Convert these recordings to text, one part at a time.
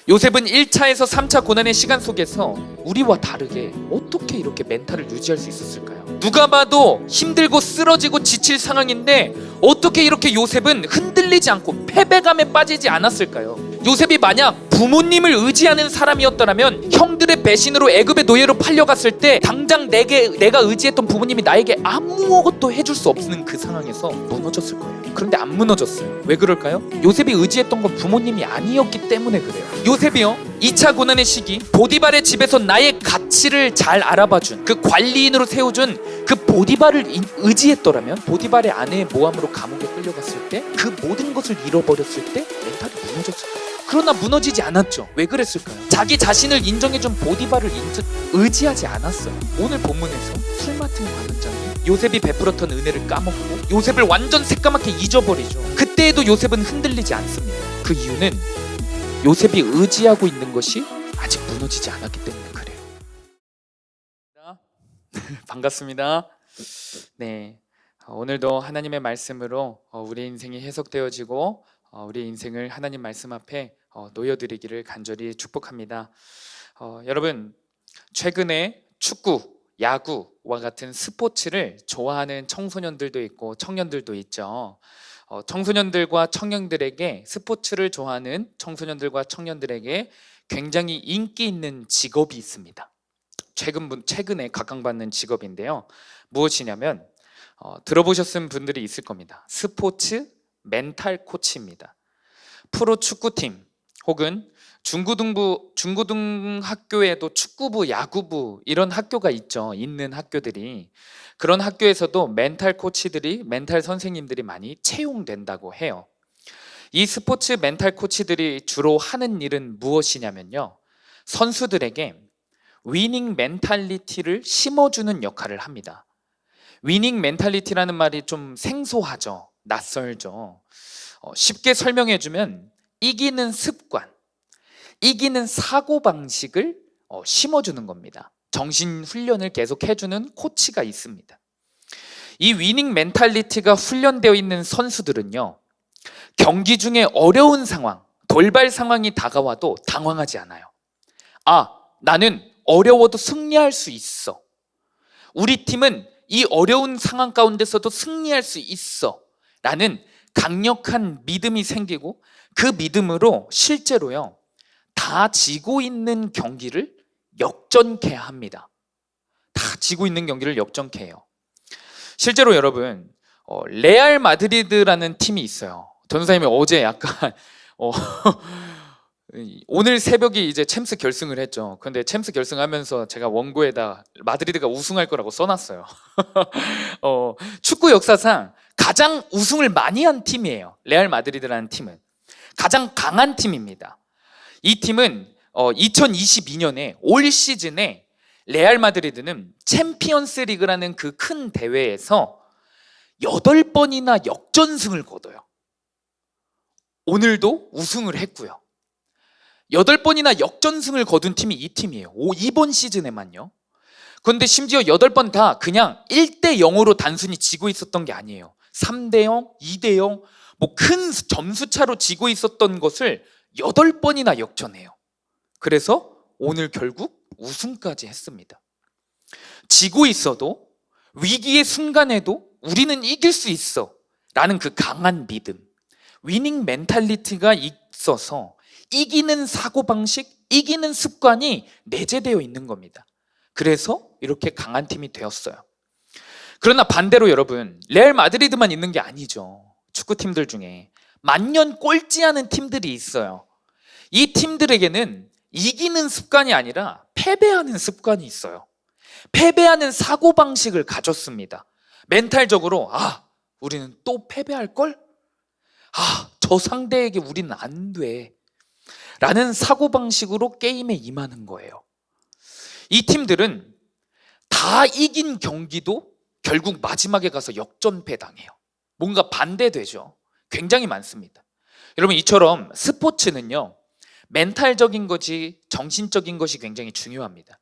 요셉은 1차에서 3차 고난의 시간 속에서 우리와 다르게 어떻게 이렇게 멘탈을 유지할 수 있었을까요? 누가 봐도 힘들고 쓰러지고 지칠 상황인데 어떻게 이렇게 요셉은 흔들리지 않고 패배감에 빠지지 않았을까요? 요셉이 만약 부모님을 의지하는 사람이었더라면 형들의 배신으로 애굽의 노예로 팔려갔을 때 당장 내가 의지했던 부모님이 나에게 아무것도 해줄 수 없는 그 상황에서 무너졌을 거예요. 그런데 안 무너졌어요. 왜 그럴까요? 요셉이 의지했던 건 부모님이 아니었기 때문에 그래요. 요셉이요, 2차 고난의 시기 보디발의 집에서 나의 가치를 잘 알아봐준 그 관리인으로 세워준 그 보디발을 의지했더라면 보디발의 아내의 모함으로 감옥에 끌려갔을 때 그 모든 것을 잃어버렸을 때 멘탈이 무너졌을 거예요. 그러나 무너지지 않았죠. 왜 그랬을까요? 자기 자신을 인정해준 보디발을 의지하지 않았어요. 오늘 본문에서 술 맡은 관원장이 요셉이 베풀었던 은혜를 까먹고 요셉을 완전 새까맣게 잊어버리죠. 그때에도 요셉은 흔들리지 않습니다. 그 이유는 요셉이 의지하고 있는 것이 아직 무너지지 않았기 때문에 그래요. 반갑습니다. 네, 오늘도 하나님의 말씀으로 우리 인생이 해석되어지고 우리 인생을 하나님 말씀 앞에 놓여드리기를 간절히 축복합니다. 여러분, 최근에 축구, 야구와 같은 스포츠를 좋아하는 청소년들도 있고 청년들도 있죠. 청소년들과 청년들에게 스포츠를 좋아하는 청소년들과 청년들에게 굉장히 인기 있는 직업이 있습니다. 최근에 각광받는 직업인데요. 무엇이냐면 들어보셨은 분들이 있을 겁니다. 스포츠 멘탈 코치입니다. 프로 축구팀 혹은 중고등학교에도 축구부, 야구부 이런 학교가 있죠. 있는 학교들이. 그런 학교에서도 멘탈 코치들이, 멘탈 선생님들이 많이 채용된다고 해요. 이 스포츠 멘탈 코치들이 주로 하는 일은 무엇이냐면요, 선수들에게 위닝 멘탈리티를 심어주는 역할을 합니다. 위닝 멘탈리티라는 말이 좀 생소하죠. 낯설죠. 쉽게 설명해주면 이기는 습관, 이기는 사고방식을 심어주는 겁니다. 정신훈련을 계속 해주는 코치가 있습니다. 이 위닝 멘탈리티가 훈련되어 있는 선수들은요, 경기 중에 어려운 상황, 돌발 상황이 다가와도 당황하지 않아요. 나는 어려워도 승리할 수 있어. 우리 팀은 이 어려운 상황 가운데서도 승리할 수 있어 라는 강력한 믿음이 생기고, 그 믿음으로 실제로요, 다 지고 있는 경기를 역전케 합니다. 다 지고 있는 경기를 역전케 해요. 실제로 여러분, 레알 마드리드라는 팀이 있어요. 전사님이 어제 약간 오늘 새벽에 이제 챔스 결승을 했죠. 근데 챔스 결승하면서 제가 원고에다 마드리드가 우승할 거라고 써놨어요. 축구 역사상 가장 우승을 많이 한 팀이에요. 레알 마드리드라는 팀은 가장 강한 팀입니다. 이 팀은 2022년에 올 시즌에 레알 마드리드는 챔피언스 리그라는 그 큰 대회에서 8번이나 역전승을 거둬요. 오늘도 우승을 했고요. 8번이나 역전승을 거둔 팀이 이 팀이에요. 이번 시즌에만요. 그런데 심지어 8번 다 그냥 1대0으로 단순히 지고 있었던 게 아니에요. 3대0, 2대0, 뭐 큰 점수차로 지고 있었던 것을 8번이나 역전해요. 그래서 오늘 결국 우승까지 했습니다. 지고 있어도 위기의 순간에도 우리는 이길 수 있어 라는 그 강한 믿음, 위닝 멘탈리티가 있어서 이기는 사고방식, 이기는 습관이 내재되어 있는 겁니다. 그래서 이렇게 강한 팀이 되었어요. 그러나 반대로 여러분, 레알 마드리드만 있는 게 아니죠. 축구팀들 중에 만년 꼴찌하는 팀들이 있어요. 이 팀들에게는 이기는 습관이 아니라 패배하는 습관이 있어요. 패배하는 사고방식을 가졌습니다. 멘탈적으로 우리는 또 패배할걸? 저 상대에게 우리는 안 돼 라는 사고방식으로 게임에 임하는 거예요. 이 팀들은 다 이긴 경기도 결국 마지막에 가서 역전패 당해요. 뭔가 반대되죠. 굉장히 많습니다. 여러분, 이처럼 스포츠는요, 멘탈적인 것이, 정신적인 것이 굉장히 중요합니다.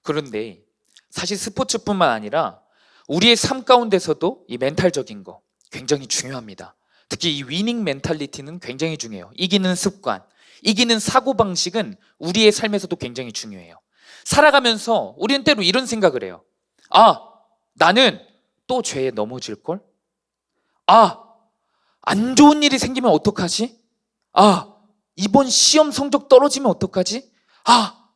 그런데 사실 스포츠뿐만 아니라 우리의 삶 가운데서도 이 멘탈적인 거 굉장히 중요합니다. 특히 이 위닝 멘탈리티는 굉장히 중요해요. 이기는 습관, 이기는 사고방식은 우리의 삶에서도 굉장히 중요해요. 살아가면서 우리는 때로 이런 생각을 해요. 아, 나는 또 죄에 넘어질걸? 아, 안 좋은 일이 생기면 어떡하지? 아, 이번 시험 성적 떨어지면 어떡하지? 아,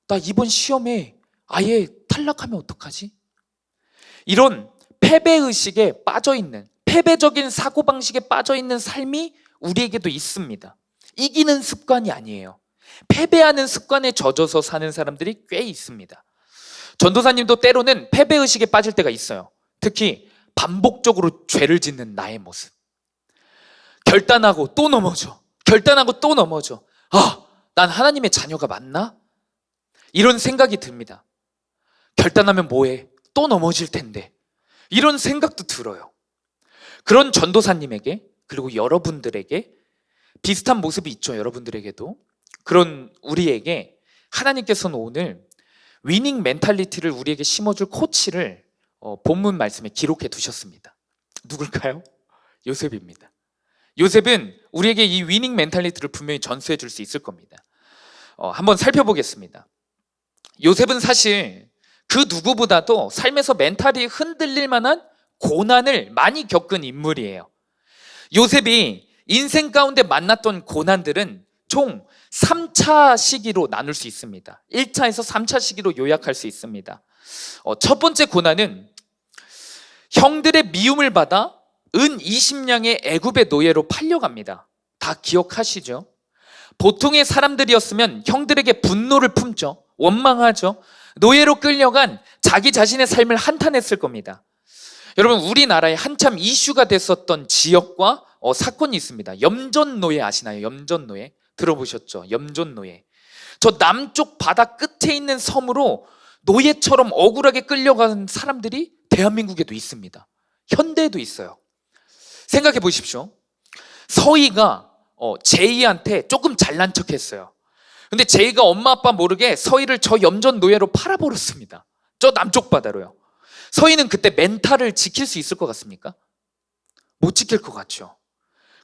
나 이번 시험에 아예 탈락하면 어떡하지? 이런 패배의식에 빠져있는, 패배적인 사고방식에 빠져있는 삶이 우리에게도 있습니다. 이기는 습관이 아니에요. 패배하는 습관에 젖어서 사는 사람들이 꽤 있습니다. 전도사님도 때로는 패배의식에 빠질 때가 있어요. 특히 반복적으로 죄를 짓는 나의 모습. 결단하고 또 넘어져. 결단하고 또 넘어져. 아, 난 하나님의 자녀가 맞나? 이런 생각이 듭니다. 결단하면 뭐해? 또 넘어질 텐데. 이런 생각도 들어요. 그런 전도사님에게, 그리고 여러분들에게 비슷한 모습이 있죠. 여러분들에게도. 그런 우리에게 하나님께서는 오늘 위닝 멘탈리티를 우리에게 심어줄 코치를 본문 말씀에 기록해 두셨습니다. 누굴까요? 요셉입니다. 요셉은 우리에게 이 위닝 멘탈리티를 분명히 전수해 줄 수 있을 겁니다. 한번 살펴보겠습니다. 요셉은 사실 그 누구보다도 삶에서 멘탈이 흔들릴 만한 고난을 많이 겪은 인물이에요. 요셉이 인생 가운데 만났던 고난들은 총 3차 시기로 나눌 수 있습니다. 1차에서 3차 시기로 요약할 수 있습니다. 첫 번째 고난은 형들의 미움을 받아 은 20냥의 애굽의 노예로 팔려갑니다. 다 기억하시죠? 보통의 사람들이었으면 형들에게 분노를 품죠. 원망하죠. 노예로 끌려간 자기 자신의 삶을 한탄했을 겁니다. 여러분, 우리나라에 한참 이슈가 됐었던 지역과 사건이 있습니다. 염전노예 아시나요? 염전노예 들어보셨죠? 염전노예. 저 남쪽 바다 끝에 있는 섬으로 노예처럼 억울하게 끌려간 사람들이 대한민국에도 있습니다. 현대에도 있어요. 생각해 보십시오. 서희가 제이한테 조금 잘난 척했어요. 근데 제이가 엄마 아빠 모르게 서희를 저 염전노예로 팔아버렸습니다. 저 남쪽 바다로요. 서희는 그때 멘탈을 지킬 수 있을 것 같습니까? 못 지킬 것 같죠.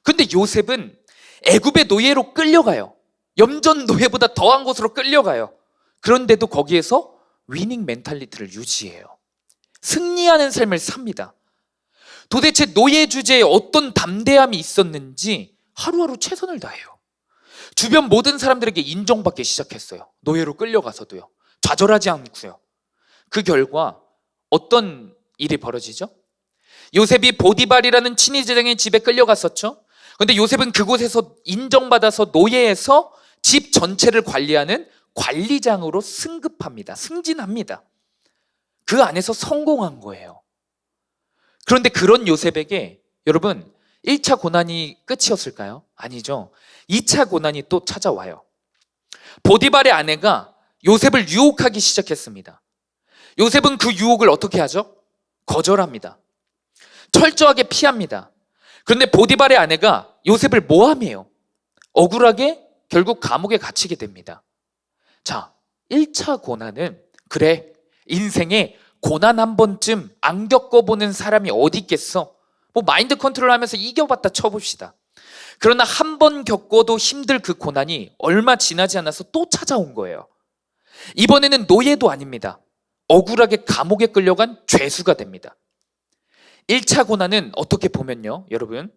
근데 요셉은 애굽의 노예로 끌려가요. 염전 노예보다 더한 곳으로 끌려가요. 그런데도 거기에서 위닝 멘탈리티를 유지해요. 승리하는 삶을 삽니다. 도대체 노예 주제에 어떤 담대함이 있었는지 하루하루 최선을 다해요. 주변 모든 사람들에게 인정받기 시작했어요. 노예로 끌려가서도요. 좌절하지 않고요. 그 결과 어떤 일이 벌어지죠? 요셉이 보디발이라는 친위제장의 집에 끌려갔었죠. 그런데 요셉은 그곳에서 인정받아서 노예에서 집 전체를 관리하는 관리장으로 승급합니다. 승진합니다. 그 안에서 성공한 거예요. 그런데 그런 요셉에게 여러분 1차 고난이 끝이었을까요? 아니죠. 2차 고난이 또 찾아와요. 보디발의 아내가 요셉을 유혹하기 시작했습니다. 요셉은 그 유혹을 어떻게 하죠? 거절합니다. 철저하게 피합니다. 그런데 보디발의 아내가 요셉을 모함해요. 억울하게 결국 감옥에 갇히게 됩니다. 자, 1차 고난은 그래, 인생에 고난 한 번쯤 안 겪어보는 사람이 어디 있겠어? 뭐 마인드 컨트롤 하면서 이겨봤다 쳐봅시다. 그러나 한 번 겪어도 힘들 그 고난이 얼마 지나지 않아서 또 찾아온 거예요. 이번에는 노예도 아닙니다. 억울하게 감옥에 끌려간 죄수가 됩니다. 1차 고난은 어떻게 보면요, 여러분,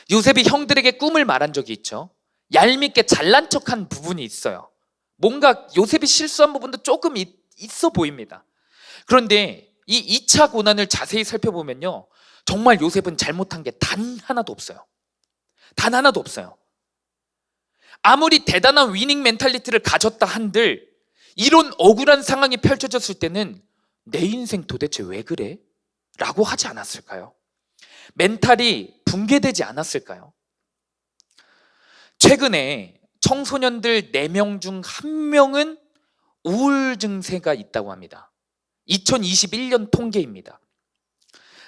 요셉이 형들에게 꿈을 말한 적이 있죠. 얄밉게 잘난 척한 부분이 있어요. 뭔가 요셉이 실수한 부분도 조금 있어 보입니다. 그런데 이 2차 고난을 자세히 살펴보면요, 정말 요셉은 잘못한 게 단 하나도 없어요. 단 하나도 없어요. 아무리 대단한 위닝 멘탈리티를 가졌다 한들 이런 억울한 상황이 펼쳐졌을 때는 내 인생 도대체 왜 그래? 라고 하지 않았을까요? 멘탈이 붕괴되지 않았을까요? 최근에 청소년들 4명 중 1명은 우울 증세가 있다고 합니다. 2021년 통계입니다.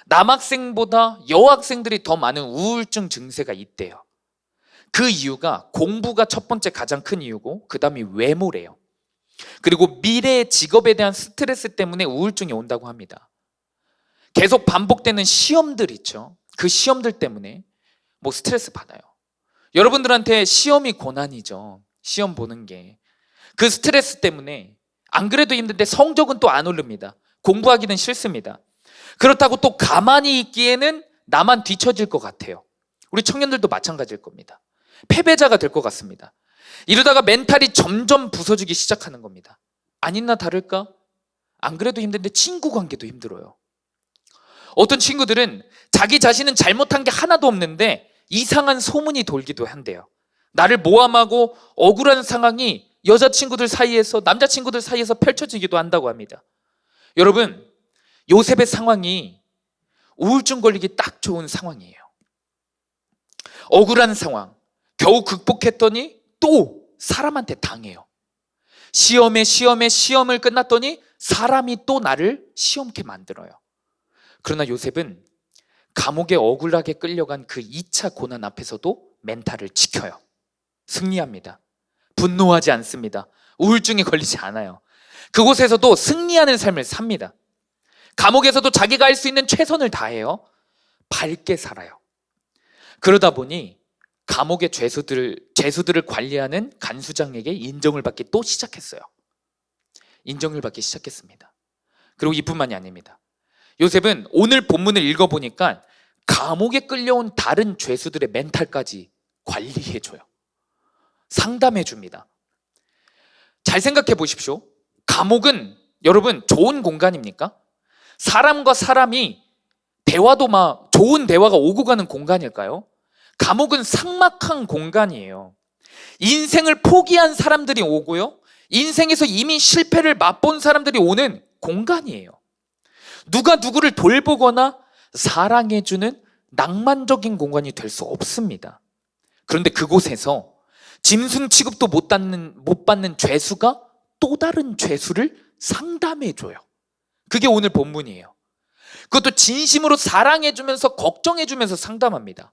남학생보다 여학생들이 더 많은 우울증 증세가 있대요. 그 이유가 공부가 첫 번째 가장 큰 이유고 그 다음이 외모래요. 그리고 미래의 직업에 대한 스트레스 때문에 우울증이 온다고 합니다. 계속 반복되는 시험들 있죠. 그 시험들 때문에 뭐 스트레스 받아요. 여러분들한테 시험이 고난이죠. 시험 보는 게. 그 스트레스 때문에 안 그래도 힘든데 성적은 또 안 오릅니다. 공부하기는 싫습니다. 그렇다고 또 가만히 있기에는 나만 뒤처질 것 같아요. 우리 청년들도 마찬가지일 겁니다. 패배자가 될 것 같습니다. 이러다가 멘탈이 점점 부서지기 시작하는 겁니다. 아니나 다를까? 안 그래도 힘든데 친구 관계도 힘들어요. 어떤 친구들은 자기 자신은 잘못한 게 하나도 없는데 이상한 소문이 돌기도 한대요. 나를 모함하고 억울한 상황이 여자친구들 사이에서, 남자친구들 사이에서 펼쳐지기도 한다고 합니다. 여러분, 요셉의 상황이 우울증 걸리기 딱 좋은 상황이에요. 억울한 상황, 겨우 극복했더니 또 사람한테 당해요. 시험을 끝났더니 사람이 또 나를 시험케 만들어요. 그러나 요셉은 감옥에 억울하게 끌려간 그 2차 고난 앞에서도 멘탈을 지켜요. 승리합니다. 분노하지 않습니다. 우울증에 걸리지 않아요. 그곳에서도 승리하는 삶을 삽니다. 감옥에서도 자기가 할 수 있는 최선을 다해요. 밝게 살아요. 그러다 보니 감옥의 죄수들을 관리하는 간수장에게 인정을 받기 또 시작했어요. 인정을 받기 시작했습니다. 그리고 이뿐만이 아닙니다. 요셉은 오늘 본문을 읽어보니까 감옥에 끌려온 다른 죄수들의 멘탈까지 관리해줘요. 상담해줍니다. 잘 생각해 보십시오. 감옥은 여러분 좋은 공간입니까? 사람과 사람이 대화도 막 좋은 대화가 오고 가는 공간일까요? 감옥은 삭막한 공간이에요. 인생을 포기한 사람들이 오고요, 인생에서 이미 실패를 맛본 사람들이 오는 공간이에요. 누가 누구를 돌보거나 사랑해주는 낭만적인 공간이 될 수 없습니다. 그런데 그곳에서 짐승 취급도 못 받는 죄수가 또 다른 죄수를 상담해줘요. 그게 오늘 본문이에요. 그것도 진심으로 사랑해주면서 걱정해주면서 상담합니다.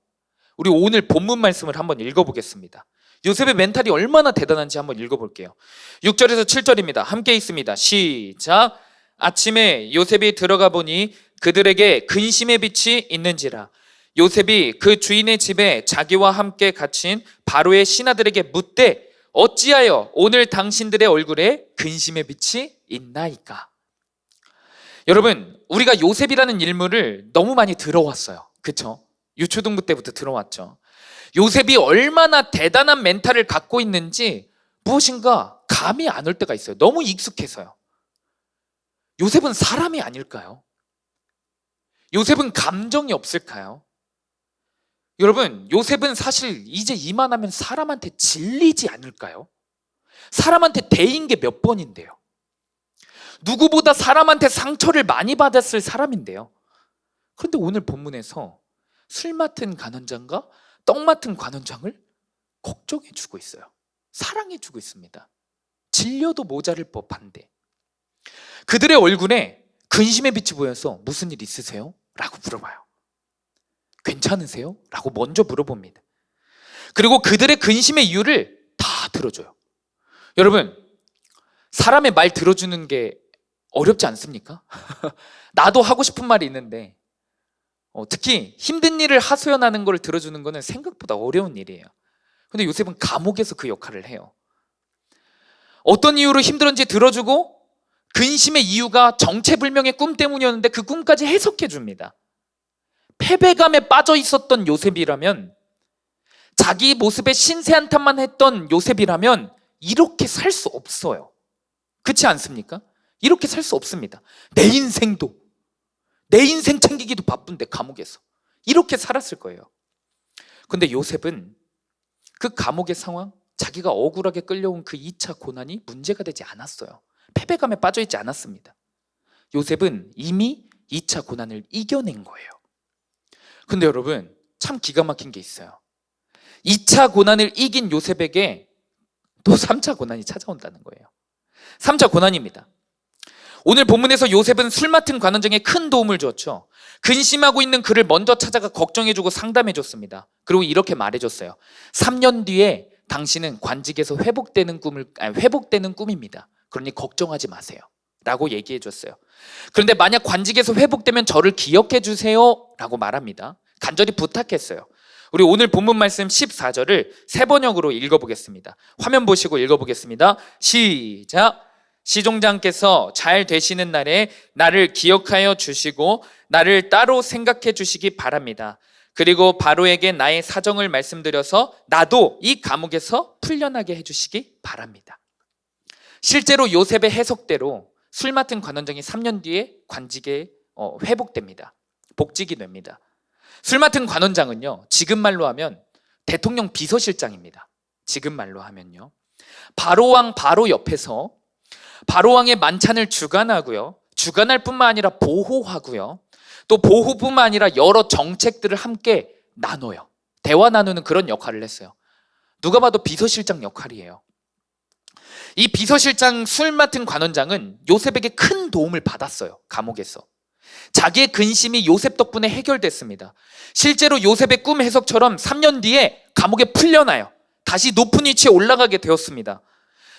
우리 오늘 본문 말씀을 한번 읽어보겠습니다. 요셉의 멘탈이 얼마나 대단한지 한번 읽어볼게요. 6절에서 7절입니다. 함께 읽습니다. 시작. 아침에 요셉이 들어가 보니 그들에게 근심의 빛이 있는지라. 요셉이 그 주인의 집에 자기와 함께 갇힌 바로의 신하들에게 묻되 어찌하여 오늘 당신들의 얼굴에 근심의 빛이 있나이까? 여러분, 우리가 요셉이라는 인물을 너무 많이 들어왔어요. 그쵸? 유초등부 때부터 들어왔죠. 요셉이 얼마나 대단한 멘탈을 갖고 있는지 무엇인가 감이 안 올 때가 있어요. 너무 익숙해서요. 요셉은 사람이 아닐까요? 요셉은 감정이 없을까요? 여러분, 요셉은 사실 이제 이만하면 사람한테 질리지 않을까요? 사람한테 대인 게 몇 번인데요. 누구보다 사람한테 상처를 많이 받았을 사람인데요. 그런데 오늘 본문에서 술 맡은 간원장과 떡 맡은 관원장을 걱정해주고 있어요. 사랑해주고 있습니다. 질려도 모자랄 법한데 그들의 얼굴에 근심의 빛이 보여서 무슨 일 있으세요? 라고 물어봐요. 괜찮으세요? 라고 먼저 물어봅니다. 그리고 그들의 근심의 이유를 다 들어줘요. 여러분, 사람의 말 들어주는 게 어렵지 않습니까? 나도 하고 싶은 말이 있는데 특히 힘든 일을 하소연하는 걸 들어주는 거는 생각보다 어려운 일이에요. 근데 요셉은 감옥에서 그 역할을 해요. 어떤 이유로 힘들었는지 들어주고 근심의 이유가 정체불명의 꿈 때문이었는데 그 꿈까지 해석해 줍니다. 패배감에 빠져 있었던 요셉이라면, 자기 모습에 신세한탄만 했던 요셉이라면 이렇게 살 수 없어요. 그렇지 않습니까? 이렇게 살 수 없습니다. 내 인생 챙기기도 바쁜데 감옥에서 이렇게 살았을 거예요. 근데 요셉은 그 감옥의 상황, 자기가 억울하게 끌려온 그 2차 고난이 문제가 되지 않았어요. 패배감에 빠져 있지 않았습니다. 요셉은 이미 2차 고난을 이겨낸 거예요. 근데 여러분, 참 기가 막힌 게 있어요. 2차 고난을 이긴 요셉에게 또 3차 고난이 찾아온다는 거예요. 3차 고난입니다. 오늘 본문에서 요셉은 술 맡은 관원장에 큰 도움을 주었죠. 근심하고 있는 그를 먼저 찾아가 걱정해주고 상담해줬습니다. 그리고 이렇게 말해줬어요. 3년 뒤에 당신은 관직에서 회복되는 꿈입니다. 그러니 걱정하지 마세요. 라고 얘기해줬어요. 그런데 만약 관직에서 회복되면 저를 기억해 주세요. 라고 말합니다. 간절히 부탁했어요. 우리 오늘 본문 말씀 14절을 세 번역으로 읽어보겠습니다. 화면 보시고 읽어보겠습니다. 시작. 시종장께서 잘 되시는 날에 나를 기억하여 주시고 나를 따로 생각해 주시기 바랍니다. 그리고 바로에게 나의 사정을 말씀드려서 나도 이 감옥에서 풀려나게 해주시기 바랍니다. 실제로 요셉의 해석대로 술 맡은 관원장이 3년 뒤에 관직에 회복됩니다. 복직이 됩니다. 술 맡은 관원장은요, 지금 말로 하면 대통령 비서실장입니다. 지금 말로 하면요, 바로왕 바로 옆에서 바로왕의 만찬을 주관하고요, 주관할 뿐만 아니라 보호하고요, 또 보호뿐만 아니라 여러 정책들을 함께 나눠요. 대화 나누는 그런 역할을 했어요. 누가 봐도 비서실장 역할이에요. 이 비서실장 술 맡은 관원장은 요셉에게 큰 도움을 받았어요. 감옥에서. 자기의 근심이 요셉 덕분에 해결됐습니다. 실제로 요셉의 꿈 해석처럼 3년 뒤에 감옥에 풀려나요. 다시 높은 위치에 올라가게 되었습니다.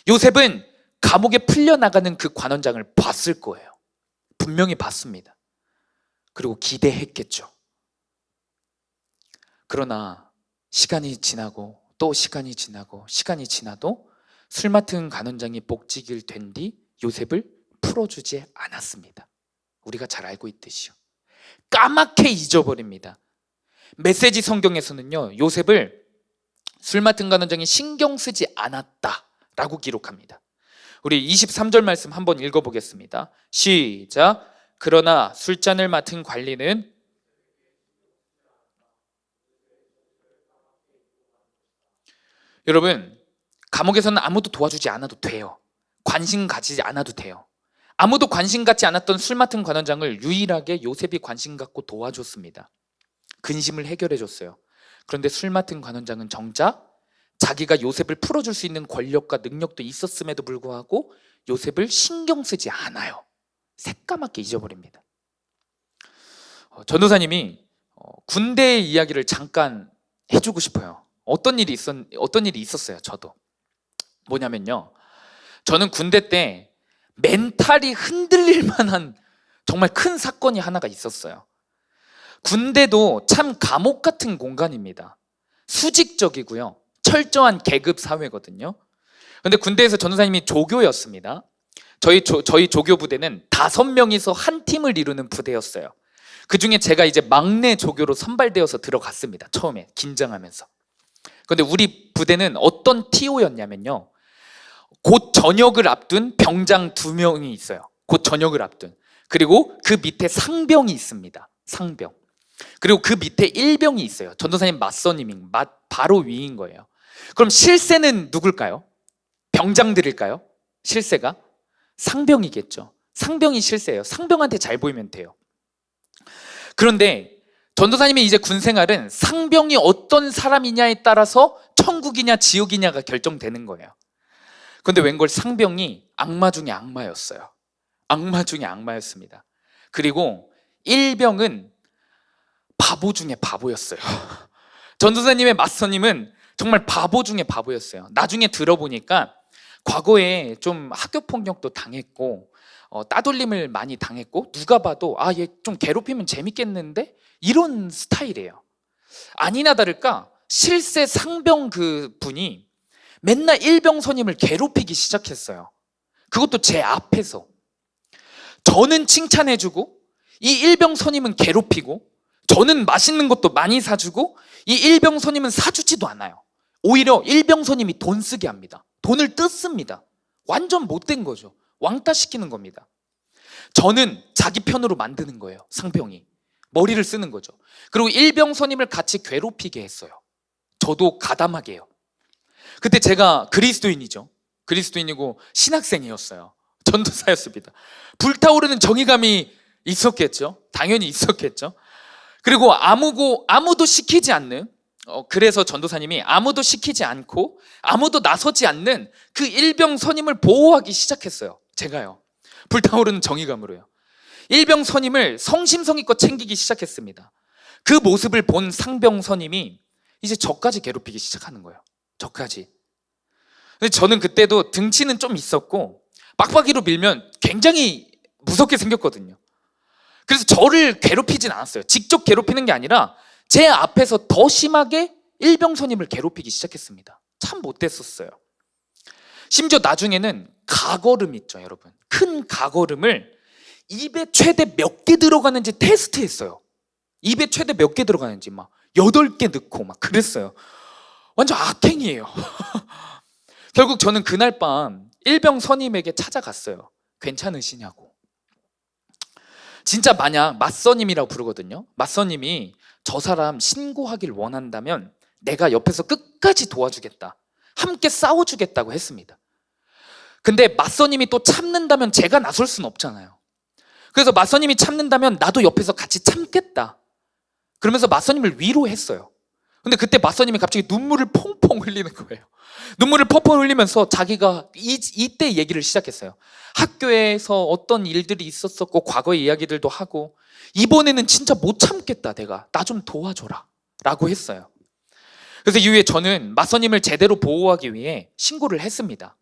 요셉은 감옥에 풀려나가는 그 관원장을 봤을 거예요. 분명히 봤습니다. 그리고 기대했겠죠. 그러나 시간이 지나고 또 시간이 지나고 시간이 지나도 술 맡은 관원장이 복직을 된 뒤 요셉을 풀어주지 않았습니다. 우리가 잘 알고 있듯이요. 까맣게 잊어버립니다. 메시지 성경에서는요, 요셉을 술 맡은 관원장이 신경 쓰지 않았다라고 기록합니다. 우리 23절 말씀 한번 읽어보겠습니다. 시작. 그러나 술잔을 맡은 관리는 여러분, 감옥에서는 아무도 도와주지 않아도 돼요. 관심 가지지 않아도 돼요. 아무도 관심 갖지 않았던 술 맡은 관원장을 유일하게 요셉이 관심 갖고 도와줬습니다. 근심을 해결해 줬어요. 그런데 술 맡은 관원장은 정작 자기가 요셉을 풀어줄 수 있는 권력과 능력도 있었음에도 불구하고 요셉을 신경 쓰지 않아요. 새까맣게 잊어버립니다. 전도사님이 군대의 이야기를 잠깐 해주고 싶어요. 어떤 일이 있었어요. 저도 뭐냐면요, 저는 군대 때 멘탈이 흔들릴 만한 정말 큰 사건이 하나가 있었어요. 군대도 참 감옥 같은 공간입니다. 수직적이고요, 철저한 계급 사회거든요. 그런데 군대에서 전도사님이 조교였습니다. 저희 조교 부대는 5명이서 한 팀을 이루는 부대였어요. 그 중에 제가 이제 막내 조교로 선발되어서 들어갔습니다. 처음에 긴장하면서. 그런데 우리 부대는 어떤 TO였냐면요, 곧 전역을 앞둔 병장 2명이 있어요. 곧 전역을 앞둔. 그리고 그 밑에 상병이 있습니다. 상병. 그리고 그 밑에 일병이 있어요. 전도사님 맞선임이 바로 위인 거예요. 그럼 실세는 누굴까요? 병장들일까요? 실세가? 상병이겠죠. 상병이 실세예요. 상병한테 잘 보이면 돼요. 그런데 전도사님의 이제 군 생활은 상병이 어떤 사람이냐에 따라서 천국이냐 지옥이냐가 결정되는 거예요. 그런데 웬걸 상병이 악마 중에 악마였어요. 악마 중에 악마였습니다. 그리고 일병은 바보 중에 바보였어요. 전도사님의 맞선임은 정말 바보 중에 바보였어요. 나중에 들어보니까 과거에 좀 학교 폭력도 당했고 따돌림을 많이 당했고, 누가 봐도 얘 좀 괴롭히면 재밌겠는데 이런 스타일이에요. 아니나 다를까 실세 상병 그 분이 맨날 일병 선임을 괴롭히기 시작했어요. 그것도 제 앞에서. 저는 칭찬해주고 이 일병 선임은 괴롭히고, 저는 맛있는 것도 많이 사주고 이 일병 선임은 사주지도 않아요. 오히려 일병 선임이 돈 쓰게 합니다. 돈을 뜯습니다. 완전 못된 거죠. 왕따 시키는 겁니다. 저는 자기 편으로 만드는 거예요. 상병이 머리를 쓰는 거죠. 그리고 일병 선임을 같이 괴롭히게 했어요. 저도 가담하게 해요. 그때 제가 그리스도인이죠. 그리스도인이고 신학생이었어요. 전도사였습니다. 불타오르는 정의감이 있었겠죠. 당연히 있었겠죠. 그리고 아무도 시키지 않는, 그래서 전도사님이 아무도 시키지 않고 아무도 나서지 않는 그 일병 선임을 보호하기 시작했어요. 제가요. 불타오르는 정의감으로요. 일병 선임을 성심성의껏 챙기기 시작했습니다. 그 모습을 본 상병 선임이 이제 저까지 괴롭히기 시작하는 거예요. 저까지. 근데 저는 그때도 등치는 좀 있었고 빡빡이로 밀면 굉장히 무섭게 생겼거든요. 그래서 저를 괴롭히진 않았어요. 직접 괴롭히는 게 아니라 제 앞에서 더 심하게 일병선임을 괴롭히기 시작했습니다. 참 못됐었어요. 심지어 나중에는 가거름 있죠, 여러분. 큰 가거름을 입에 최대 몇 개 들어가는지 테스트했어요. 입에 최대 몇 개 들어가는지 막 8개 넣고 막 그랬어요. 완전 악행이에요. 결국 저는 그날 밤 일병 선임에게 찾아갔어요. 괜찮으시냐고. 진짜 만약 맞선임이라고 부르거든요. 맞선임이 저 사람 신고하길 원한다면 내가 옆에서 끝까지 도와주겠다, 함께 싸워주겠다고 했습니다. 근데 맞선임이 또 참는다면 제가 나설 수는 없잖아요. 그래서 맞선임이 참는다면 나도 옆에서 같이 참겠다, 그러면서 맞선임을 위로했어요. 근데 그때 맞선임이 갑자기 눈물을 퐁퐁 흘리는 거예요. 눈물을 펑펑 흘리면서 자기가 이때 얘기를 시작했어요. 학교에서 어떤 일들이 있었었고 과거의 이야기들도 하고, 이번에는 진짜 못 참겠다, 내가 나 좀 도와줘라 라고 했어요. 그래서 이후에 저는 맞선임을 제대로 보호하기 위해 신고를 했습니다.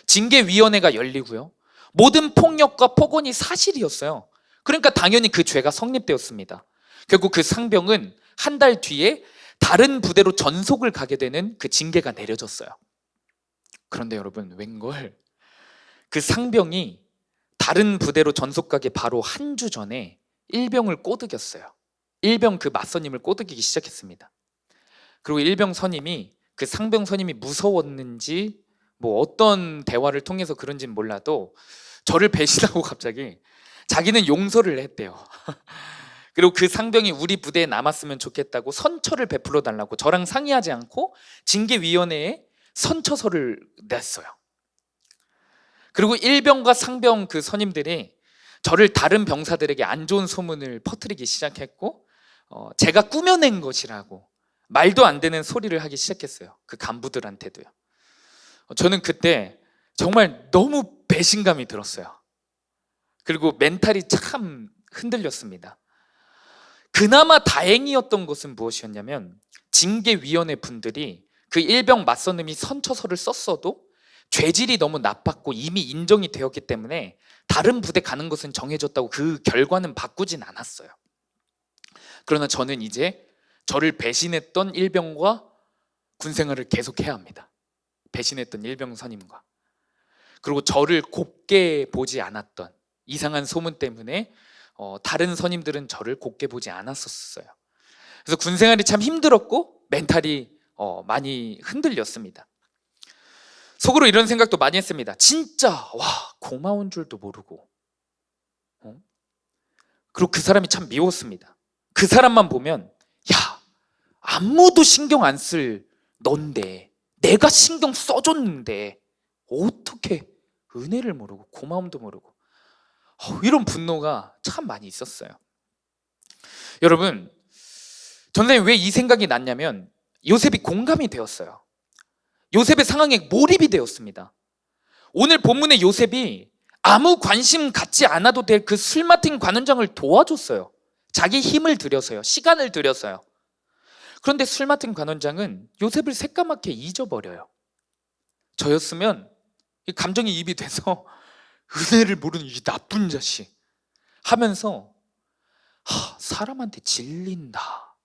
징계위원회가 열리고요, 모든 폭력과 폭언이 사실이었어요. 그러니까 당연히 그 죄가 성립되었습니다. 결국 그 상병은 한 달 뒤에 다른 부대로 전속을 가게 되는 그 징계가 내려졌어요. 그런데 여러분, 웬걸 그 상병이 다른 부대로 전속 가기 바로 한 주 전에 일병을 꼬드겼어요. 일병 그 맞선임을 꼬드기기 시작했습니다. 그리고 일병 선임이, 그 상병 선임이 무서웠는지 뭐 어떤 대화를 통해서 그런지는 몰라도 저를 배신하고 갑자기 자기는 용서를 했대요. 그리고 그 상병이 우리 부대에 남았으면 좋겠다고 선처를 베풀어 달라고 저랑 상의하지 않고 징계위원회에 선처서를 냈어요. 그리고 일병과 상병 그 선임들이 저를 다른 병사들에게 안 좋은 소문을 퍼뜨리기 시작했고, 제가 꾸며낸 것이라고 말도 안 되는 소리를 하기 시작했어요. 그 간부들한테도요. 저는 그때 정말 너무 배신감이 들었어요. 그리고 멘탈이 참 흔들렸습니다. 그나마 다행이었던 것은 무엇이었냐면, 징계위원회 분들이 그 일병 맞선임이 선처서를 썼어도 죄질이 너무 나빴고 이미 인정이 되었기 때문에 다른 부대 가는 것은 정해졌다고 그 결과는 바꾸진 않았어요. 그러나 저는 이제 저를 배신했던 일병과 군생활을 계속해야 합니다. 배신했던 일병 선임과, 그리고 저를 곱게 보지 않았던 이상한 소문 때문에 다른 선임들은 저를 곱게 보지 않았었어요. 그래서 군생활이 참 힘들었고 멘탈이 많이 흔들렸습니다. 속으로 이런 생각도 많이 했습니다. 진짜 와, 고마운 줄도 모르고, 그리고 그 사람이 참 미웠습니다. 그 사람만 보면, 야, 아무도 신경 안 쓸 넌데 내가 신경 써줬는데 어떻게 은혜를 모르고 고마움도 모르고, 이런 분노가 참 많이 있었어요. 여러분, 전에 왜 이 생각이 났냐면 요셉이 공감이 되었어요. 요셉의 상황에 몰입이 되었습니다. 오늘 본문의 요셉이 아무 관심 갖지 않아도 될 그 술 맡은 관원장을 도와줬어요. 자기 힘을 들여서요, 시간을 들여서요. 그런데 술 맡은 관원장은 요셉을 새까맣게 잊어버려요. 저였으면 감정이 입이 돼서 은혜를 모르는 이 나쁜 자식 하면서 사람한테 질린다,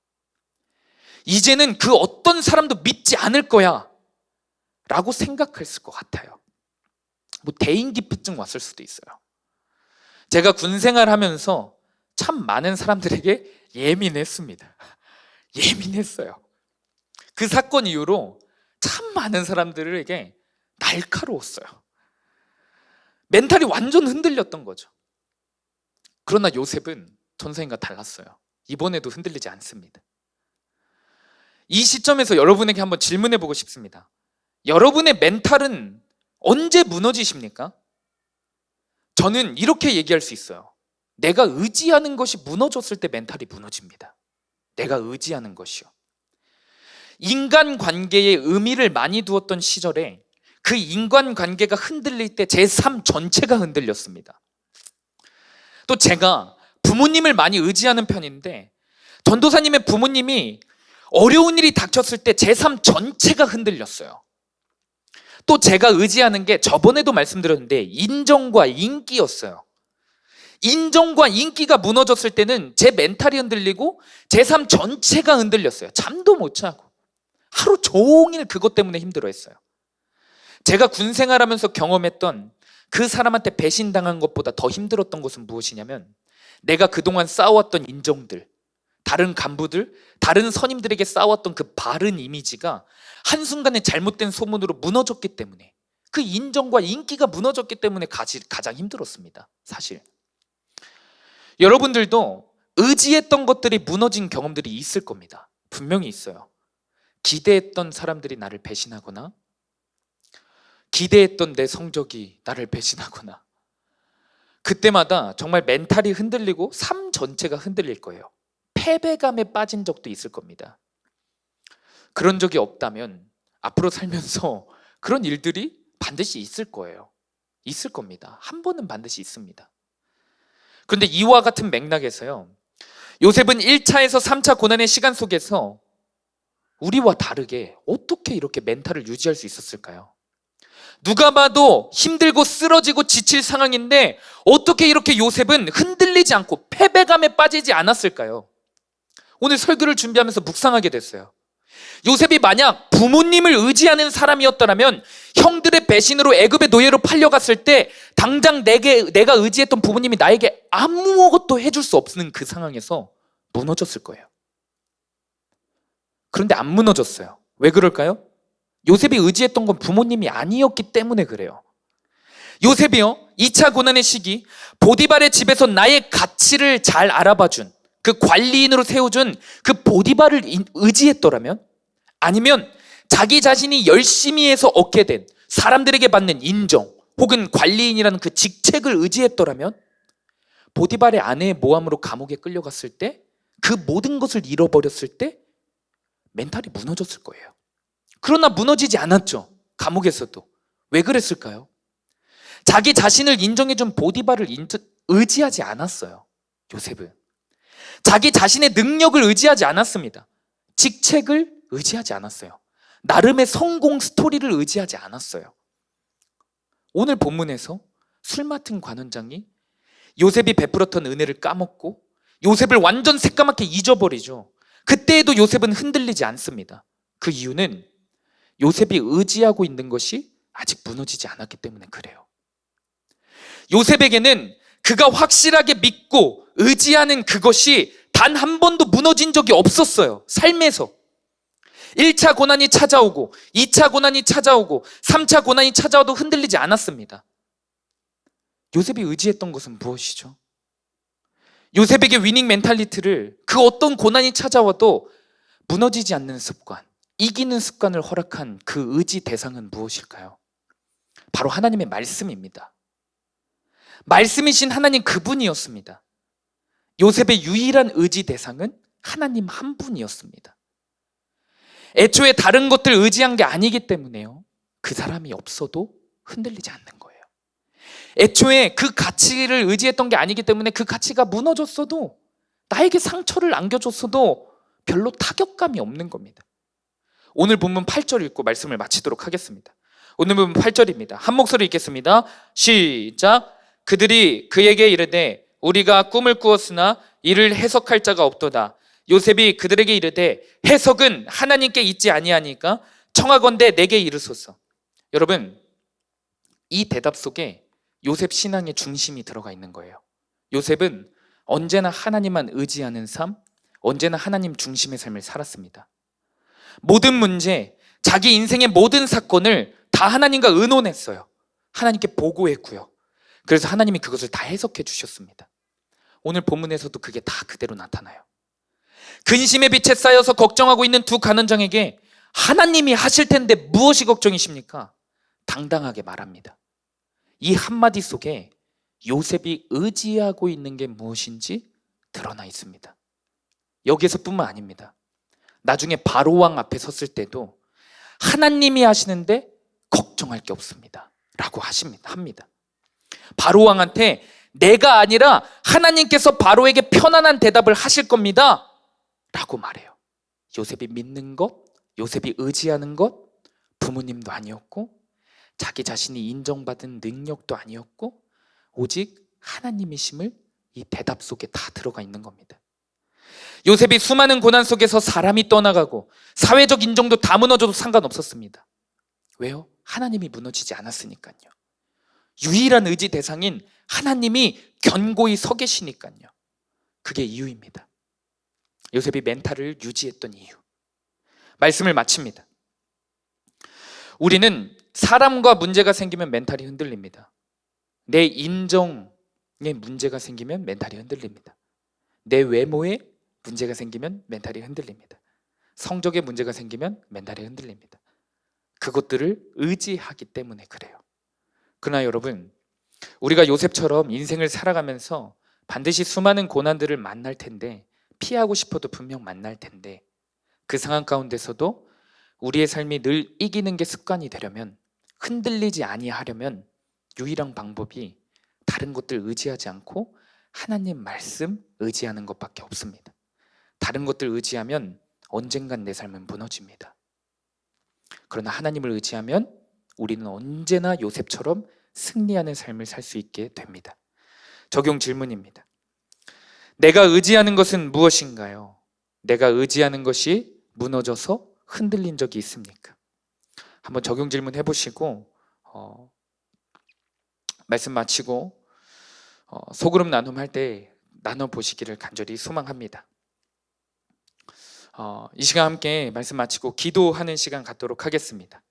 이제는 그 어떤 사람도 믿지 않을 거야 라고 생각했을 것 같아요. 뭐 대인기피증 왔을 수도 있어요. 제가 군생활 하면서 참 많은 사람들에게 예민했습니다. 예민했어요. 그 사건 이후로 참 많은 사람들에게 날카로웠어요. 멘탈이 완전 흔들렸던 거죠. 그러나 요셉은 전생과 달랐어요. 이번에도 흔들리지 않습니다. 이 시점에서 여러분에게 한번 질문해 보고 싶습니다. 여러분의 멘탈은 언제 무너지십니까? 저는 이렇게 얘기할 수 있어요. 내가 의지하는 것이 무너졌을 때 멘탈이 무너집니다. 내가 의지하는 것이요. 인간관계에 의미를 많이 두었던 시절에 그 인간관계가 흔들릴 때 제 삶 전체가 흔들렸습니다. 또 제가 부모님을 많이 의지하는 편인데, 전도사님의 부모님이 어려운 일이 닥쳤을 때 제 삶 전체가 흔들렸어요. 또 제가 의지하는 게 저번에도 말씀드렸는데 인정과 인기였어요. 인정과 인기가 무너졌을 때는 제 멘탈이 흔들리고 제 삶 전체가 흔들렸어요. 잠도 못 자고 하루 종일 그것 때문에 힘들어했어요. 제가 군 생활하면서 경험했던 그 사람한테 배신당한 것보다 더 힘들었던 것은 무엇이냐면, 내가 그동안 쌓아왔던 인정들, 다른 간부들, 다른 선임들에게 쌓아왔던 그 바른 이미지가 한순간에 잘못된 소문으로 무너졌기 때문에, 그 인정과 인기가 무너졌기 때문에 가장 힘들었습니다. 사실 여러분들도 의지했던 것들이 무너진 경험들이 있을 겁니다. 분명히 있어요. 기대했던 사람들이 나를 배신하거나, 기대했던 내 성적이 나를 배신하거나, 그때마다 정말 멘탈이 흔들리고 삶 전체가 흔들릴 거예요. 패배감에 빠진 적도 있을 겁니다. 그런 적이 없다면 앞으로 살면서 그런 일들이 반드시 있을 거예요. 있을 겁니다. 한 번은 반드시 있습니다. 그런데 이와 같은 맥락에서요, 요셉은 1차에서 3차 고난의 시간 속에서 우리와 다르게 어떻게 이렇게 멘탈을 유지할 수 있었을까요? 누가 봐도 힘들고 쓰러지고 지칠 상황인데 어떻게 이렇게 요셉은 흔들리지 않고 패배감에 빠지지 않았을까요? 오늘 설교를 준비하면서 묵상하게 됐어요. 요셉이 만약 부모님을 의지하는 사람이었더라면 형들의 배신으로 애굽의 노예로 팔려갔을 때 당장 내가 의지했던 부모님이 나에게 아무것도 해줄 수 없는 그 상황에서 무너졌을 거예요. 그런데 안 무너졌어요. 왜 그럴까요? 요셉이 의지했던 건 부모님이 아니었기 때문에 그래요. 요셉이요, 2차 고난의 시기, 보디발의 집에서 나의 가치를 잘 알아봐준, 그 관리인으로 세워준 그 보디발을 의지했더라면, 아니면 자기 자신이 열심히 해서 얻게 된 사람들에게 받는 인정 혹은 관리인이라는 그 직책을 의지했더라면, 보디발의 아내의 모함으로 감옥에 끌려갔을 때, 그 모든 것을 잃어버렸을 때 멘탈이 무너졌을 거예요. 그러나 무너지지 않았죠. 감옥에서도. 왜 그랬을까요? 자기 자신을 인정해준 보디발을 의지하지 않았어요. 요셉은 자기 자신의 능력을 의지하지 않았습니다. 직책을 의지하지 않았어요. 나름의 성공 스토리를 의지하지 않았어요. 오늘 본문에서 술 맡은 관원장이 요셉이 베풀었던 은혜를 까먹고 요셉을 완전 새까맣게 잊어버리죠. 그때에도 요셉은 흔들리지 않습니다. 그 이유는 요셉이 의지하고 있는 것이 아직 무너지지 않았기 때문에 그래요. 요셉에게는 그가 확실하게 믿고 의지하는 그것이 단 한 번도 무너진 적이 없었어요. 삶에서 1차 고난이 찾아오고 2차 고난이 찾아오고 3차 고난이 찾아와도 흔들리지 않았습니다. 요셉이 의지했던 것은 무엇이죠? 요셉에게 위닝 멘탈리티를, 그 어떤 고난이 찾아와도 무너지지 않는 습관, 이기는 습관을 허락한 그 의지 대상은 무엇일까요? 바로 하나님의 말씀입니다. 말씀이신 하나님 그분이었습니다. 요셉의 유일한 의지 대상은 하나님 한 분이었습니다. 애초에 다른 것들 의지한 게 아니기 때문에요, 그 사람이 없어도 흔들리지 않는 거예요. 애초에 그 가치를 의지했던 게 아니기 때문에 그 가치가 무너졌어도, 나에게 상처를 안겨줬어도 별로 타격감이 없는 겁니다. 오늘 본문 8절 읽고 말씀을 마치도록 하겠습니다. 오늘 본문 8절입니다. 한 목소리 읽겠습니다. 시작. 그들이 그에게 이르되 우리가 꿈을 꾸었으나 이를 해석할 자가 없도다. 요셉이 그들에게 이르되 해석은 하나님께 있지 아니하니까 청하건대 내게 이르소서. 여러분, 이 대답 속에 요셉 신앙의 중심이 들어가 있는 거예요. 요셉은 언제나 하나님만 의지하는 삶, 언제나 하나님 중심의 삶을 살았습니다. 모든 문제, 자기 인생의 모든 사건을 다 하나님과 의논했어요. 하나님께 보고했고요. 그래서 하나님이 그것을 다 해석해 주셨습니다. 오늘 본문에서도 그게 다 그대로 나타나요. 근심의 빛에 쌓여서 걱정하고 있는 두 간원장에게 하나님이 하실 텐데 무엇이 걱정이십니까? 당당하게 말합니다. 이 한마디 속에 요셉이 의지하고 있는 게 무엇인지 드러나 있습니다. 여기에서뿐만 아닙니다. 나중에 바로왕 앞에 섰을 때도 하나님이 하시는데 걱정할 게 없습니다 라고 합니다. 바로왕한테 내가 아니라 하나님께서 바로에게 편안한 대답을 하실 겁니다 라고 말해요. 요셉이 믿는 것, 요셉이 의지하는 것, 부모님도 아니었고 자기 자신이 인정받은 능력도 아니었고 오직 하나님이심을 이 대답 속에 다 들어가 있는 겁니다. 요셉이 수많은 고난 속에서 사람이 떠나가고 사회적 인정도 다 무너져도 상관없었습니다. 왜요? 하나님이 무너지지 않았으니까요. 유일한 의지 대상인 하나님이 견고히 서 계시니까요. 그게 이유입니다. 요셉이 멘탈을 유지했던 이유. 말씀을 마칩니다. 우리는 사람과 문제가 생기면 멘탈이 흔들립니다. 내 인정에 문제가 생기면 멘탈이 흔들립니다. 내 외모에 문제가 생기면 멘탈이 흔들립니다. 성적에 문제가 생기면 멘탈이 흔들립니다. 그것들을 의지하기 때문에 그래요. 그러나 여러분, 우리가 요셉처럼 인생을 살아가면서 반드시 수많은 고난들을 만날 텐데, 피하고 싶어도 분명 만날 텐데, 그 상황 가운데서도 우리의 삶이 늘 이기는 게 습관이 되려면, 흔들리지 아니하려면 유일한 방법이 다른 것들 의지하지 않고 하나님 말씀 의지하는 것밖에 없습니다. 다른 것들 의지하면 언젠간 내 삶은 무너집니다. 그러나 하나님을 의지하면 우리는 언제나 요셉처럼 승리하는 삶을 살 수 있게 됩니다. 적용 질문입니다. 내가 의지하는 것은 무엇인가요? 내가 의지하는 것이 무너져서 흔들린 적이 있습니까? 한번 적용 질문 해보시고 말씀 마치고 소그룹 나눔할 때 나눠보시기를 간절히 소망합니다. 이 시간 함께 말씀 마치고 기도하는 시간 갖도록 하겠습니다.